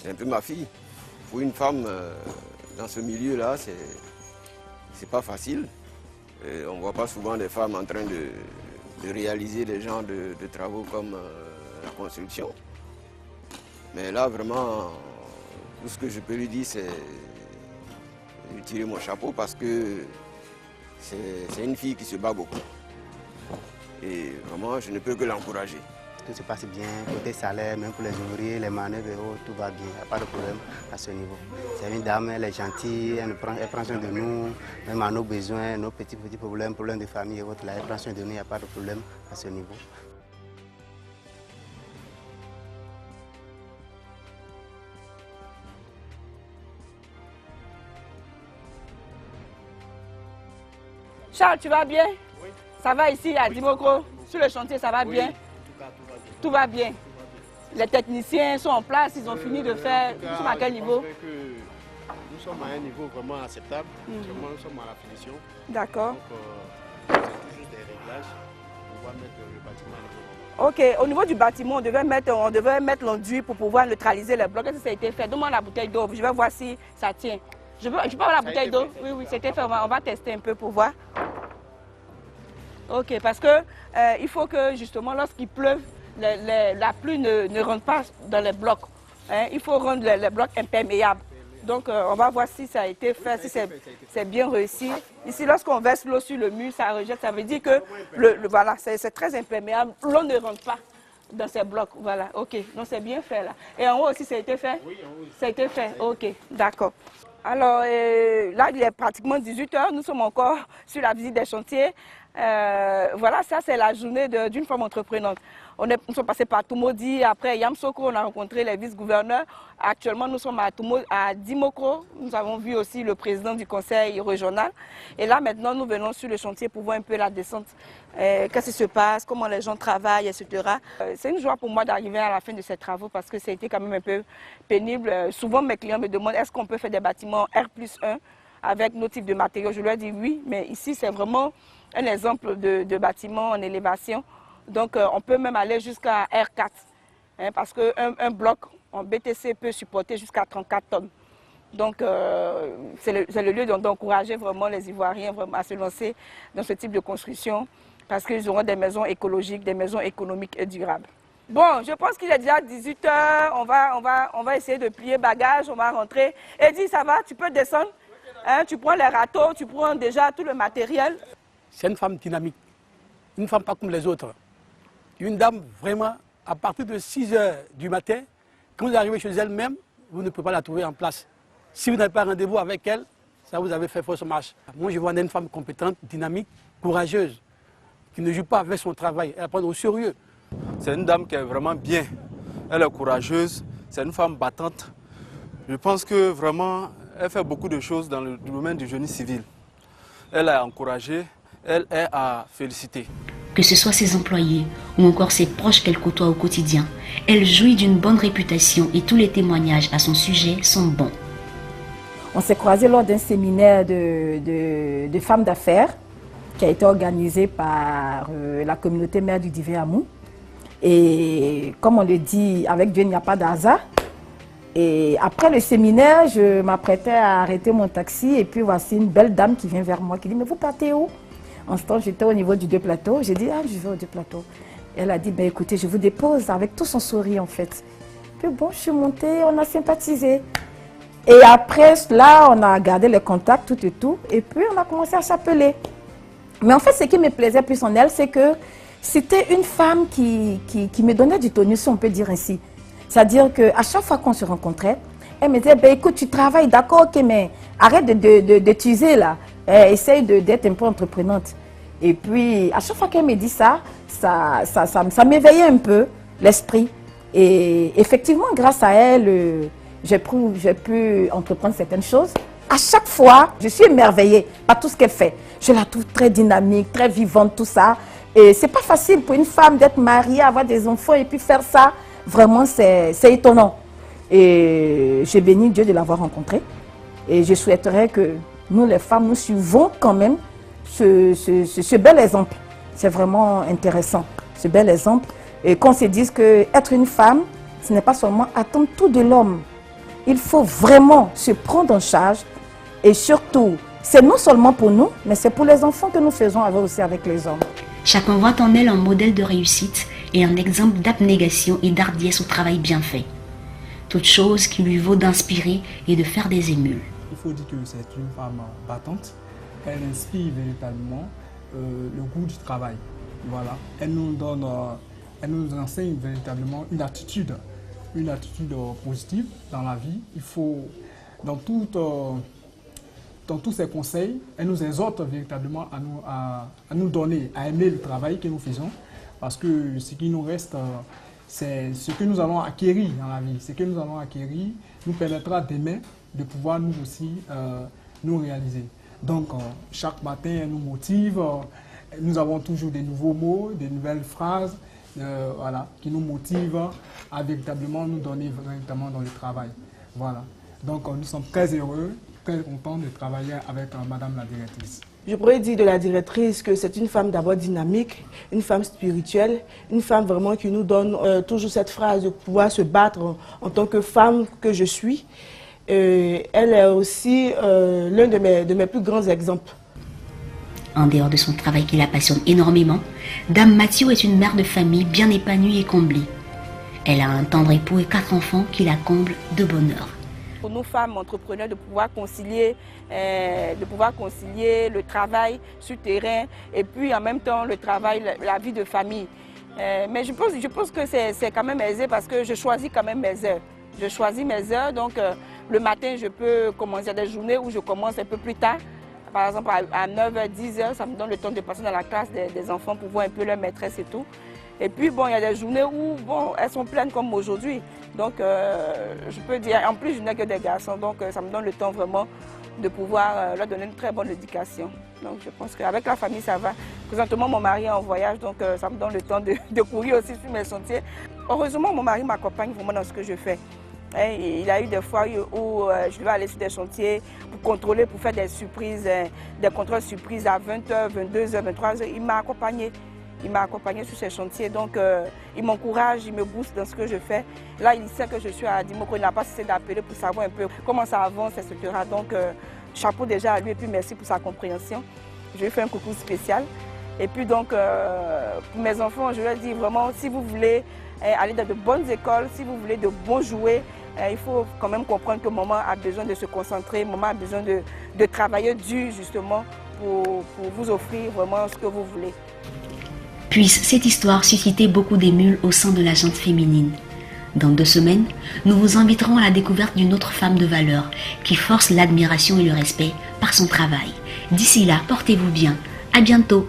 c'est un peu ma fille. Pour une femme, dans ce milieu-là, c'est pas facile. On ne voit pas souvent des femmes en train de réaliser des genres de travaux comme la construction. Mais là, vraiment, tout ce que je peux lui dire, c'est de tirer mon chapeau parce que c'est une fille qui se bat beaucoup. Et vraiment, je ne peux que l'encourager. Tout se passe bien, côté salaire, même pour les ouvriers, les manœuvres, tout va bien, il n'y a pas de problème à ce niveau. C'est une dame, elle est gentille, elle prend soin de nous, même à nos besoins, nos petits problèmes de famille et autres, là, elle prend soin de nous, il n'y a pas de problème à ce niveau. Charles, tu vas bien? Oui. Ça va ici à Dimokro? Sur le chantier, ça va bien? Tout va bien. Les techniciens sont en place, ils ont fini de faire. Nous sommes à quel niveau? Nous sommes à un niveau vraiment acceptable. Vraiment, nous sommes à la finition. D'accord. Donc, c'est juste des réglages. On va mettre le bâtiment à niveau. Ok, au niveau du bâtiment, on devait mettre l'enduit pour pouvoir neutraliser les blocs. Est-ce que ça a été fait? Donne-moi la bouteille d'eau, je vais voir si ça tient. Je peux avoir la bouteille d'eau? Oui, c'était fait. On va tester un peu pour voir. Ok, parce que il faut que justement lorsqu'il pleuve, la pluie ne rentre pas dans les blocs. Hein. Il faut rendre les blocs imperméables. Donc on va voir si ça a été fait, si c'est bien réussi. Ici, lorsqu'on verse l'eau sur le mur, ça rejette. Ça veut dire que voilà, c'est très imperméable. L'eau ne rentre pas dans ces blocs. Voilà, ok. Donc c'est bien fait là. Et en haut aussi, ça a été fait? Oui, en haut. Ça a été fait, ok, d'accord. Alors là, il est pratiquement 18 h. Nous sommes encore sur la visite des chantiers. Voilà, ça c'est la journée d'une femme entreprenante. Nous sommes passés par Tumodi, après Yamsoko, on a rencontré les vice-gouverneurs. Actuellement, nous sommes à Dimokro. Nous avons vu aussi le président du conseil régional. Et là, maintenant, nous venons sur le chantier pour voir un peu la descente. Qu'est-ce qui se passe, comment les gens travaillent, etc. C'est une joie pour moi d'arriver à la fin de ces travaux parce que ça a été quand même un peu pénible. Souvent, mes clients me demandent est-ce qu'on peut faire des bâtiments R+1 avec nos types de matériaux. Je leur dis oui, mais ici, c'est vraiment un exemple de bâtiment en élévation. Donc, on peut même aller jusqu'à R4, hein, parce qu'un bloc en BTC peut supporter jusqu'à 34 tonnes. Donc, c'est le lieu d'encourager vraiment les Ivoiriens vraiment à se lancer dans ce type de construction, parce qu'ils auront des maisons écologiques, des maisons économiques et durables. Bon, je pense qu'il est déjà 18 h, on va essayer de plier bagages, on va rentrer. Eddy, ça va? Tu peux descendre? Hein, tu prends les râteaux, tu prends déjà tout le matériel. C'est une femme dynamique, une femme pas comme les autres. Une dame vraiment, à partir de 6 h du matin, quand vous arrivez chez elle-même, vous ne pouvez pas la trouver en place. Si vous n'avez pas rendez-vous avec elle, ça vous avez fait fausse marche. Moi, je vois une femme compétente, dynamique, courageuse, qui ne joue pas avec son travail, elle prend au sérieux. C'est une dame qui est vraiment bien, elle est courageuse, c'est une femme battante. Je pense que vraiment, elle fait beaucoup de choses dans le domaine du génie civil. Elle est encouragée, elle est à féliciter. Que ce soit ses employés ou encore ses proches qu'elle côtoie au quotidien, elle jouit d'une bonne réputation et tous les témoignages à son sujet sont bons. On s'est croisés lors d'un séminaire de femmes d'affaires qui a été organisé par la communauté mère du Divin Amour. Et comme on le dit, avec Dieu il n'y a pas de hasard. Et après le séminaire, je m'apprêtais à arrêter mon taxi et puis voici une belle dame qui vient vers moi qui dit « Mais vous partez où ?» En ce temps, j'étais au niveau du 2 plateaux. J'ai dit « Ah, je vais au 2 plateaux. » Elle a dit « Ben écoutez, je vous dépose avec tout son sourire en fait. » Puis bon, je suis montée, on a sympathisé. Et après cela, on a gardé les contacts, tout et tout. Et puis on a commencé à s'appeler. Mais en fait, ce qui me plaisait plus en elle, c'est que c'était une femme qui me donnait du tonus, si on peut dire ainsi. C'est-à-dire qu'à chaque fois qu'on se rencontrait, elle me disait, ben, écoute, tu travailles, d'accord, ok, mais arrête de t'user là. Essaye d'être un peu entreprenante. Et puis, à chaque fois qu'elle me dit ça m'éveillait un peu l'esprit. Et effectivement, grâce à elle, j'ai pu entreprendre certaines choses. À chaque fois, je suis émerveillée par tout ce qu'elle fait. Je la trouve très dynamique, très vivante, tout ça. Et c'est pas facile pour une femme d'être mariée, avoir des enfants et puis faire ça. Vraiment, c'est étonnant. Et j'ai béni Dieu de l'avoir rencontrée. Et je souhaiterais que nous, les femmes, nous suivons quand même ce bel exemple. C'est vraiment intéressant, ce bel exemple. Et qu'on se dise qu'être une femme, ce n'est pas seulement attendre tout de l'homme. il faut vraiment se prendre en charge et surtout, c'est non seulement pour nous, mais c'est pour les enfants que nous faisons aussi avec les hommes. Chacun voit en elle un modèle de réussite et un exemple d'abnégation et d'hardiesse au travail bien fait. Toute chose qui lui vaut d'inspirer et de faire des émules. Il faut dire que c'est une femme battante. Elle inspire véritablement le goût du travail. Voilà. Elle nous enseigne véritablement une attitude positive dans la vie. Il faut, dans tous ses conseils, elle nous exhorte véritablement à nous donner, à aimer le travail que nous faisons, parce que ce qui nous reste, c'est ce que nous allons acquérir dans la vie. Ce que nous allons acquérir nous permettra demain de pouvoir nous aussi nous réaliser. Donc, chaque matin, elle nous motive. Nous avons toujours des nouveaux mots, des nouvelles phrases voilà, qui nous motivent à véritablement nous donner véritablement dans le travail. Voilà. Donc, nous sommes très heureux, très contents de travailler avec Madame la directrice. Je pourrais dire de la directrice que c'est une femme d'abord dynamique, une femme spirituelle, une femme vraiment qui nous donne toujours cette phrase de pouvoir se battre en tant que femme que je suis. Elle est aussi l'un de mes plus grands exemples. En dehors de son travail qui la passionne énormément, Dame Mathieu est une mère de famille bien épanouie et comblée. Elle a un tendre époux et 4 enfants qui la comblent de bonheur. Pour nous femmes entrepreneurs de pouvoir concilier le travail sur terrain et puis en même temps le travail, la vie de famille. Mais je pense que c'est quand même aisé parce que je choisis quand même mes heures. Je choisis mes heures, donc le matin je peux commencer à des journées où je commence un peu plus tard. Par exemple à 9h, 10h, ça me donne le temps de passer dans la classe des enfants pour voir un peu leur maîtresse et tout. Et puis bon, il y a des journées où bon, elles sont pleines comme aujourd'hui. Donc je peux dire, en plus je n'ai que des garçons, donc ça me donne le temps vraiment de pouvoir leur donner une très bonne éducation. Donc je pense qu'avec la famille ça va. Présentement mon mari est en voyage, donc ça me donne le temps de courir aussi sur mes sentiers. Heureusement mon mari m'accompagne vraiment dans ce que je fais. Et il a eu des fois où je devais aller sur des chantiers pour contrôler, pour faire des surprises, des contrôles surprises à 20h, 22h, 23h. Il m'a accompagné. Il m'a accompagné sur ces chantiers, donc il m'encourage, il me booste dans ce que je fais. Là, il sait que je suis à Dimoko, il n'a pas cessé d'appeler pour savoir un peu comment ça avance, etc. Donc, chapeau déjà à lui et puis merci pour sa compréhension. Je lui fais un coucou spécial. Et puis donc, pour mes enfants, je leur dis vraiment, si vous voulez aller dans de bonnes écoles, si vous voulez de bons jouets, il faut quand même comprendre que maman a besoin de se concentrer, maman a besoin de travailler dur justement pour vous offrir vraiment ce que vous voulez. Puisse cette histoire susciter beaucoup d'émules au sein de la gente féminine. Dans 2 semaines, nous vous inviterons à la découverte d'une autre femme de valeur qui force l'admiration et le respect par son travail. D'ici là, portez-vous bien. À bientôt.